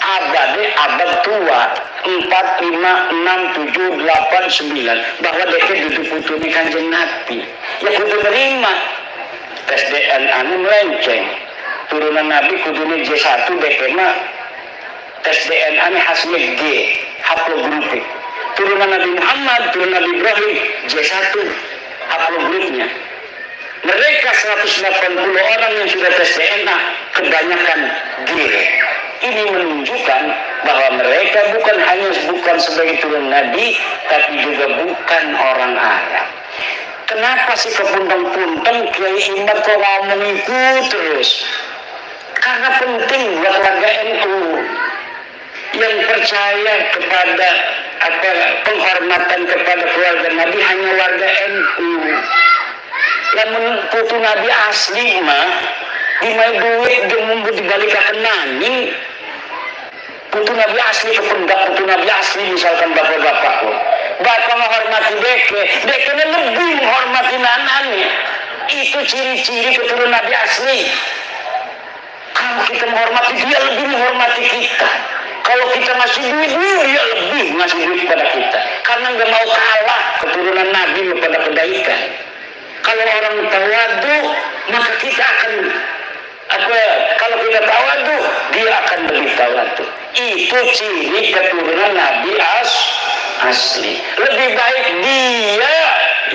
abad tua 4, 5, 6, 7, 8, 9 bahwa mereka duduk putuni kanjeng Nabi, ya kudu nerima tes DNA melenceng turunan Nabi kudunya J1 DP tes DNA hasilnya G haplogrupik. Turunan Nabi Muhammad, turunan Nabi Ibrahim, J1 haplogrupnya. Mereka 180 orang yang sudah tes DNA, kebanyakan G. Ini menunjukkan bahwa mereka bukan sebagai turunan Nabi, tapi juga bukan orang Arab. Kenapa sih kepuntang-puntang Kiai Imad kok ngomong itu terus? Karena penting buat warga NU yang percaya kepada penghormatan kepada keluarga Nabi hanya warga NU. Lamun putu Nabi asli mah dimai duit gemumbu dibalik kenani. Putu Nabi asli kependak putu Nabi asli misalkan bapak-bapak kok. Bapak menghormati deke lebih menghormati nananya. Itu ciri-ciri keturunan Nabi asli. Kalau kita menghormati dia, lebih menghormati kita. Kalau kita ngasih duit, dia lebih ngasih duit kepada kita. Karena nggak mau kalah keturunan Nabi kepada kebaikan. Kalau orang tawadu, maka kita akan kalau kita tawadu, dia akan lebih tawadu. Itu ciri keturunan Nabi asli. Lebih baik dia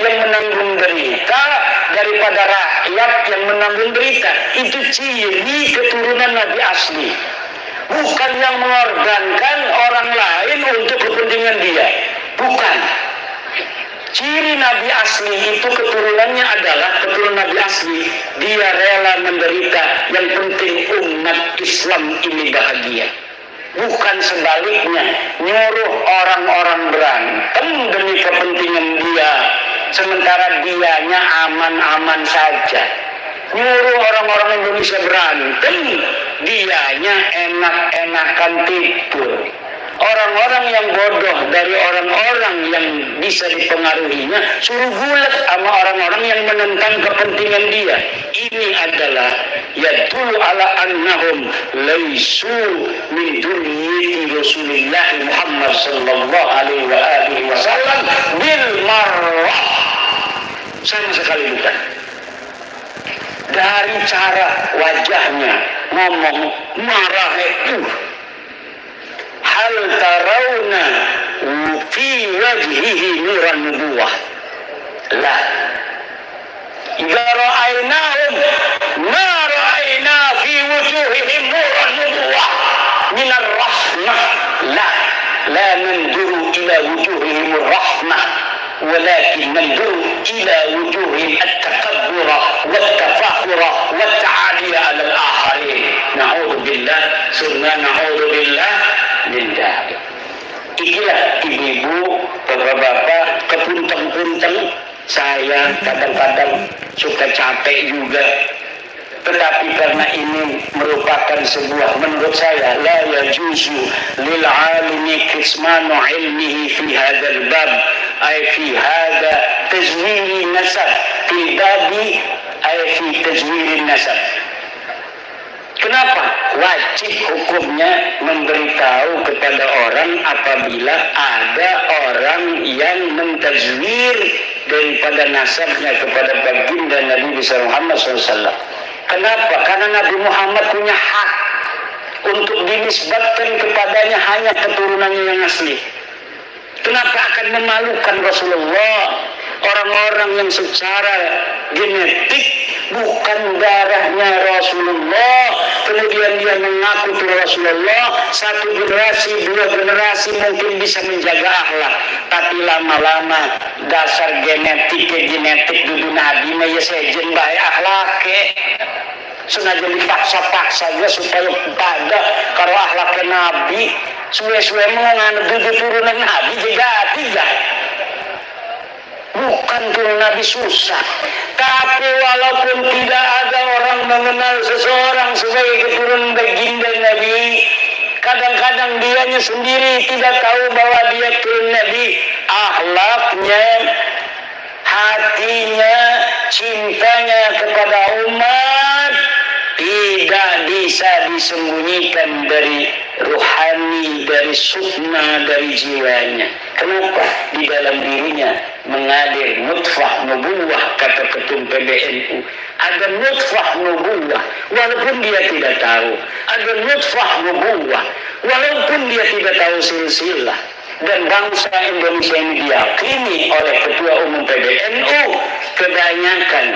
yang menanggung derita daripada rakyat yang menanggung derita. Itu ciri keturunan Nabi asli. Bukan yang mengorbankan orang lain untuk kepentingan dia. Bukan. Ciri Nabi asli itu keturunannya adalah keturunan Nabi asli. Dia rela menderita. Yang penting umat Islam ini bahagia. Bukan sebaliknya. Nyuruh orang-orang berantem demi kepentingan dia. Sementara dianya aman-aman saja. Nyuruh orang-orang Indonesia berantem, dianya enak-enakan tidur. Orang-orang yang bodoh dari orang-orang yang bisa dipengaruhinya suruh gulat sama orang-orang yang menentang kepentingan dia. Ini adalah yadullu ala annahum laisu min dzurriyyati Rasulillah Muhammad sallallahu alaihi wasallam bil marrah. Sama sekali bukan. Dari cara wajahnya ngomong marah itu, hal tarawna fi wajhihi nuran nubuwah. La idza ra'aynahum ma ra'ayna fi wujuhihim nuran nubuwah min ar-rahmah. La nanzuru ila wujuhihim ar-rahmah ولكن ننظر إلى وجوه التكبر والتفاخر والتعالي على الآخرين. نعوذ بالله ثم نعوذ بالله من ذلك. Inilah ibu-ibu, bapak-bapak, kepuntang-puntang. Saya kadang-kadang suka capek juga. Tetapi karena ini merupakan sebuah, menurut saya, la yajuzu lil alimi kismanu ilmihi fi hadzal bab ay fi hadza tazwiri nasab fi babi ay fi tazwiri nasab. Kenapa? Wajib hukumnya memberitahu kepada orang apabila ada orang yang mentazwir daripada nasabnya kepada baginda Nabi besar Muhammad SAW. Kenapa? Karena Nabi Muhammad punya hak untuk dinisbatkan kepadanya hanya keturunannya yang asli. Kenapa akan memalukan Rasulullah? orang-orang yang secara genetik bukan darahnya Rasulullah, kemudian dia mengaku itu Rasulullah, satu generasi, dua generasi mungkin bisa menjaga akhlak, tapi lama-lama dasar genetik dudu nabi mah ya sejen bae akhlake. Sengaja dipaksa-paksa juga supaya pada kalau akhlaknya nabi, suwe-suwe mengan dudu turunan nabi juga tidak. Bukan turun nabi susah, tapi walaupun tidak ada orang mengenal seseorang sebagai keturunan baginda nabi, kadang-kadang dianya sendiri tidak tahu bahwa dia turun nabi. Akhlaknya, hatinya, cintanya kepada umat tidak bisa disembunyikan dari ruhani, dari sukma, dari jiwanya. Kenapa? Di dalam dirinya mengalir nutfah nubuwah, kata ketum PBNU. Ada nutfah nubuwah walaupun dia tidak tahu. Ada nutfah nubuwah walaupun dia tidak tahu silsilah. Dan bangsa Indonesia ini diyakini oleh Ketua Umum PBNU, kebanyakan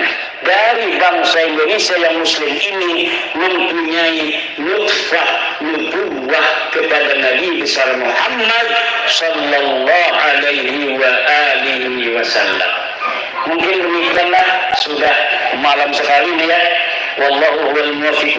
dari bangsa Indonesia yang muslim ini mempunyai nutfah nubuwah kepada Nabi besar Muhammad sallallahu alaihi wa alihi wasallam. Mungkin demikianlah, sudah malam sekali nih ya. Wallahu wal muwaffiq.